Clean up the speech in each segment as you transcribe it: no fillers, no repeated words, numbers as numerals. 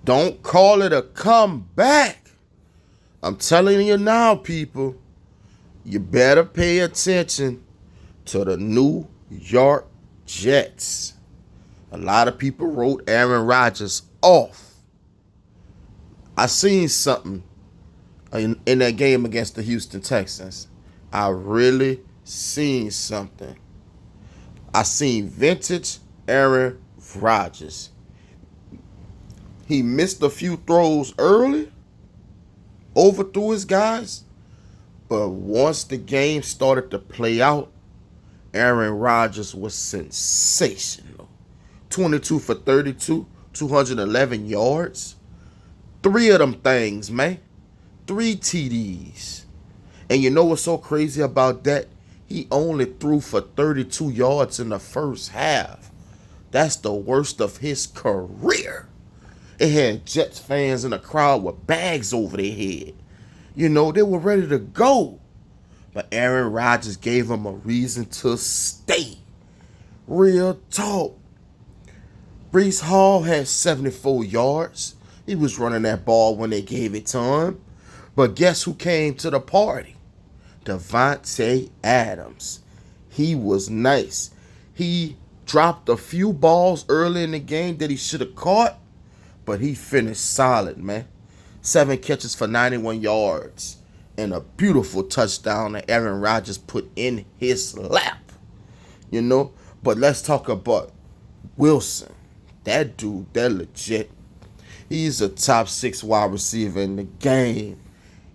Don't call it a comeback. I'm telling you now, people, you better pay attention to the New York Jets. A lot of people wrote Aaron Rodgers off. I seen something in that game against the Houston Texans. I really seen something. I seen vintage Aaron Rodgers. He missed a few throws early, overthrew his guys, but once the game started to play out, Aaron Rodgers was sensational. 22 for 32, 211 yards. Three of them things, man. 3 TDs. And you know what's so crazy about that? He only threw for 32 yards in the first half. That's the worst of his career. It had Jets fans in the crowd with bags over their head. You know, they were ready to go. But Aaron Rodgers gave them a reason to stay. Real talk. Breece Hall had 74 yards. He was running that ball when they gave it to him. But guess who came to the party? Davante Adams. He was nice. He dropped a few balls early in the game that he should have caught, but he finished solid, man. 7 catches for 91 yards and a beautiful touchdown that Aaron Rodgers put in his lap. You know? But let's talk about Wilson. That dude, that legit. He's a top 6 wide receiver in the game.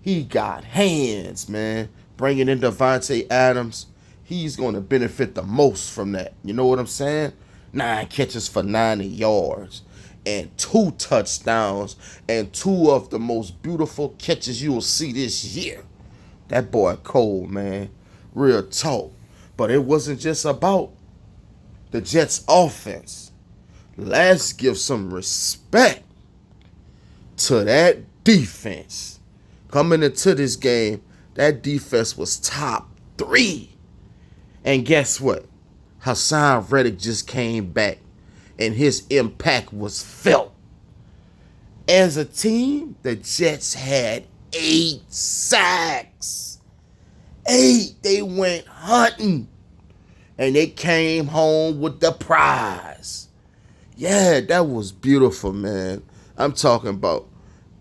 He got hands, man. Bringing in Davante Adams, he's going to benefit the most from that. You know what I'm saying? 9 catches for 90 yards and 2 touchdowns and 2 of the most beautiful catches you will see this year. That boy cold, man. Real talk. But it wasn't just about the Jets' offense. Let's give some respect to that defense. Coming into this game, that defense was top 3. And guess what? Hassan Reddick just came back, and his impact was felt. As a team, the Jets had 8 sacks. 8. They went hunting, and they came home with the prize. Yeah, that was beautiful, man. I'm talking about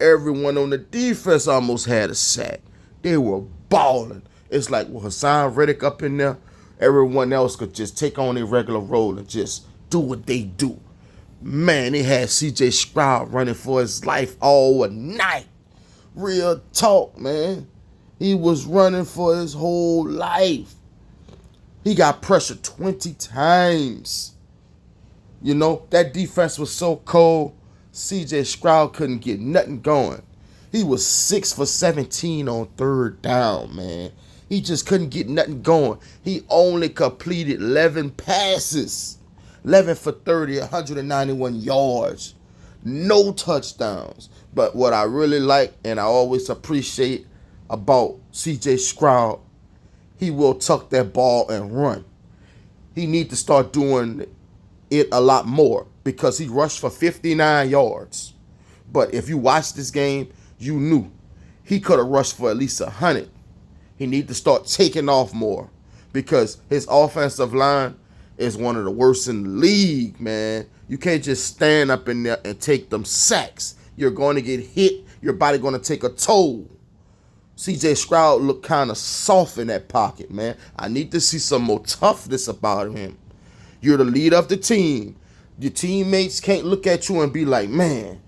everyone on the defense almost had a sack. They were balling. It's like with Hassan Reddick up in there, everyone else could just take on their regular role and just do what they do. Man, they had C.J. Stroud running for his life all night. Real talk, man. He was running for his whole life. He got pressured 20 times. You know, that defense was so cold, C.J. Stroud couldn't get nothing going. He was 6 for 17 on 3rd down, man. He just couldn't get nothing going. He only completed 11 passes. 11 for 30, 191 yards. No touchdowns. But what I really like and I always appreciate about C.J. Stroud, he will tuck that ball and run. He need to start doing it a lot more because he rushed for 59 yards. But if you watch this game, you knew he could have rushed for at least 100. He need to start taking off more because his offensive line is one of the worst in the league, man. You can't just stand up in there and take them sacks. You're going to get hit. Your body going to take a toll. C.J. Stroud looked kind of soft in that pocket, man. I need to see some more toughness about him. You're the leader of the team. Your teammates can't look at you and be like, man,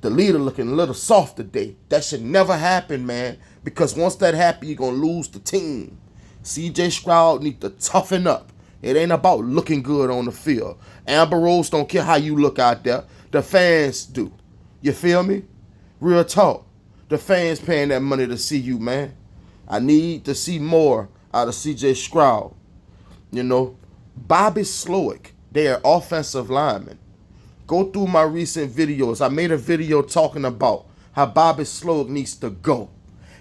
the leader looking a little soft today. That should never happen, man. Because once that happens, you're going to lose the team. C.J. Stroud need to toughen up. It ain't about looking good on the field. Amber Rose don't care how you look out there. The fans do. You feel me? Real talk. The fans paying that money to see you, man. I need to see more out of C.J. Stroud. You know, Bobby Slowick, they are offensive linemen. Go through my recent videos. I made a video talking about how Bobby Slowick needs to go.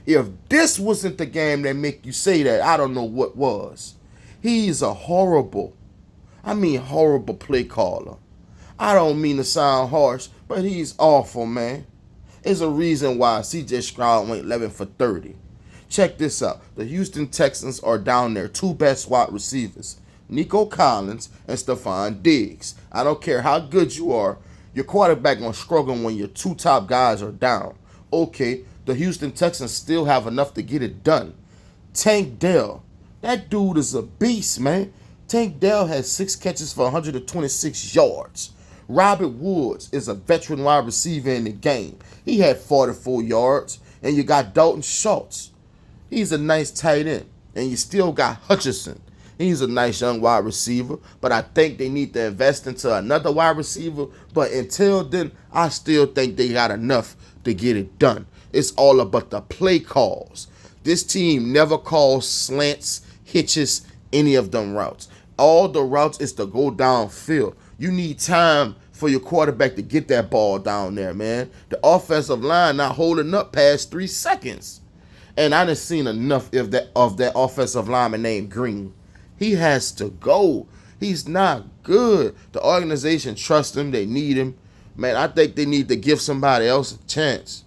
If this wasn't the game that make you say that, I don't know what was. He's a horrible play caller. I don't mean to sound harsh, But he's awful, man. There's a reason why C.J. Stroud went 11 for 30. Check this out. The Houston Texans are down their two best wide receivers, Nico Collins and Stephon Diggs. I don't care how good you are, your quarterback gonna struggle when your two top guys are down. Okay, the Houston Texans still have enough to get it done. Tank Dell, that dude is a beast, man. Tank Dell has 6 catches for 126 yards. Robert Woods is a veteran wide receiver in the game. He had 44 yards. And you got Dalton Schultz. He's a nice tight end. And you still got Hutchinson. He's a nice young wide receiver. But I think they need to invest into another wide receiver. But until then, I still think they got enough to get it done. It's all about the play calls. This team never calls slants, hitches, any of them routes. All the routes is to go downfield. You need time for your quarterback to get that ball down there, man. The offensive line not holding up past 3 seconds. And I done seen enough of that offensive lineman named Green. He has to go. He's not good. The organization trusts him. They need him. Man, I think they need to give somebody else a chance.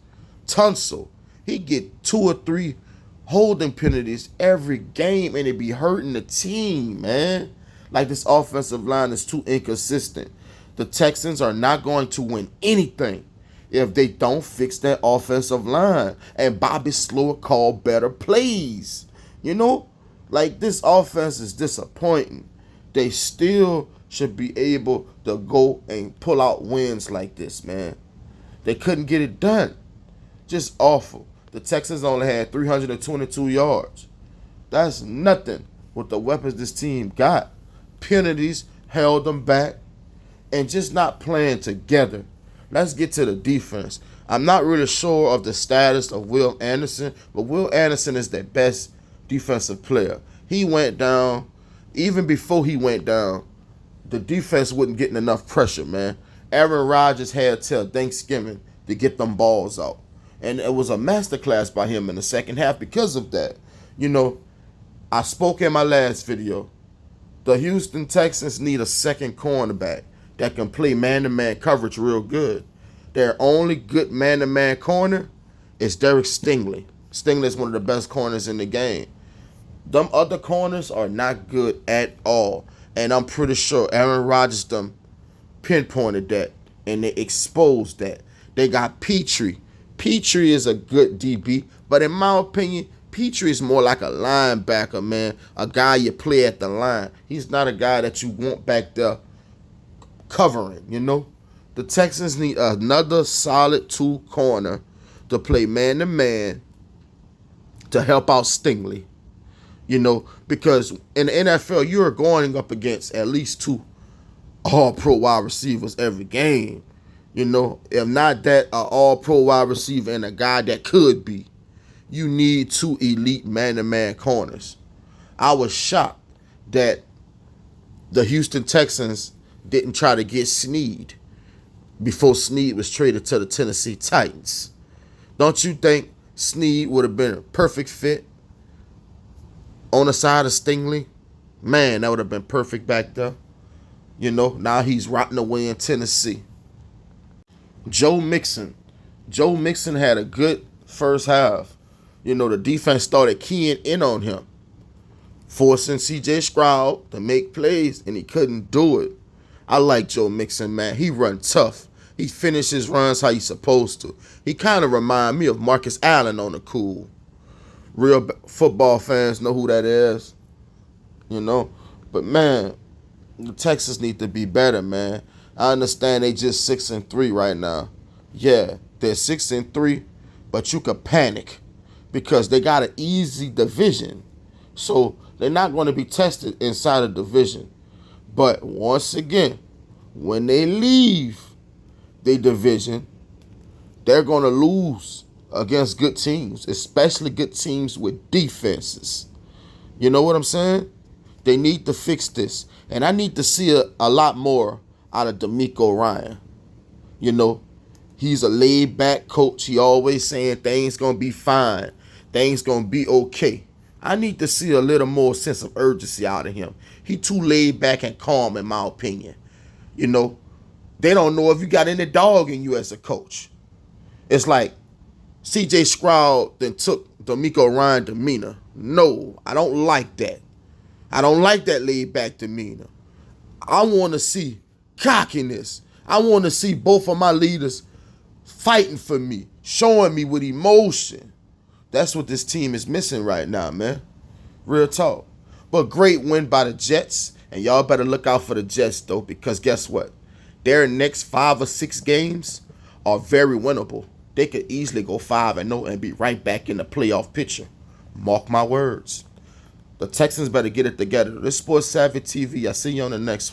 Tunsil, he get 2 or 3 holding penalties every game, and it be hurting the team, man. Like, this offensive line is too inconsistent. The Texans are not going to win anything if they don't fix that offensive line. And Bobby Slower called better plays. You know, like, this offense is disappointing. They still should be able to go and pull out wins like this, man. They couldn't get it done. Just awful. The Texans only had 322 yards. That's nothing with the weapons this team got. Penalties held them back. And just not playing together. Let's get to the defense. I'm not really sure of the status of Will Anderson, but Will Anderson is their best defensive player. He went down. Even before he went down, the defense wasn't getting enough pressure, man. Aaron Rodgers had till Thanksgiving to get them balls out. And it was a masterclass by him in the second half because of that. You know, I spoke in my last video. The Houston Texans need a second cornerback that can play man-to-man coverage real good. Their only good man-to-man corner is Derek Stingley. Stingley is one of the best corners in the game. Them other corners are not good at all. And I'm pretty sure Aaron Rodgers them pinpointed that, and they exposed that. They got Petrie. Petrie is a good DB, but in my opinion, Petrie is more like a linebacker, man. A guy you play at the line. He's not a guy that you want back there covering, you know. The Texans need another solid 2 corner to play man-to-man to help out Stingley. You know, because in the NFL, you're going up against at least 2 all-pro wide receivers every game. You know, if not that, an all-pro wide receiver and a guy that could be. You need 2 elite man-to-man corners. I was shocked that the Houston Texans didn't try to get Snead before Snead was traded to the Tennessee Titans. Don't you think Snead would have been a perfect fit on the side of Stingley? Man, that would have been perfect back there. You know, now he's rotting away in Tennessee. Joe Mixon. Joe Mixon had a good first half. You know, the defense started keying in on him, forcing C.J. Stroud to make plays, and he couldn't do it. I like Joe Mixon, man. He run tough. He finishes runs how he's supposed to. He kind of remind me of Marcus Allen on the cool. Real football fans know who that is, you know. But, man, the Texans need to be better, man. I understand they just 6-3 right now. Yeah, they're 6-3, but you could panic because they got an easy division. So they're not going to be tested inside a division. But once again, when they leave the division, they're going to lose against good teams, especially good teams with defenses. You know what I'm saying? They need to fix this. And I need to see a lot more out of D'Amico Ryan. You know, he's a laid-back coach. He always saying things going to be fine. Things going to be okay. I need to see a little more sense of urgency out of him. He too laid back and calm, in my opinion. You know, They don't know if you got any dog in you as a coach. It's like CJ Stroud then took D'Amico Ryan demeanor. No, I don't like that. I don't like that laid back demeanor. I want to see cockiness. I want to see both of my leaders fighting for me, showing me with emotion. That's what this team is missing right now, man. Real talk. But great win by the Jets. And y'all better look out for the Jets, though, because guess what? Their next 5 or 6 games are very winnable. They could easily go 5-0 and be right back in the playoff picture. Mark my words. The Texans better get it together. This Sports Savvy TV. I'll see you on the next one.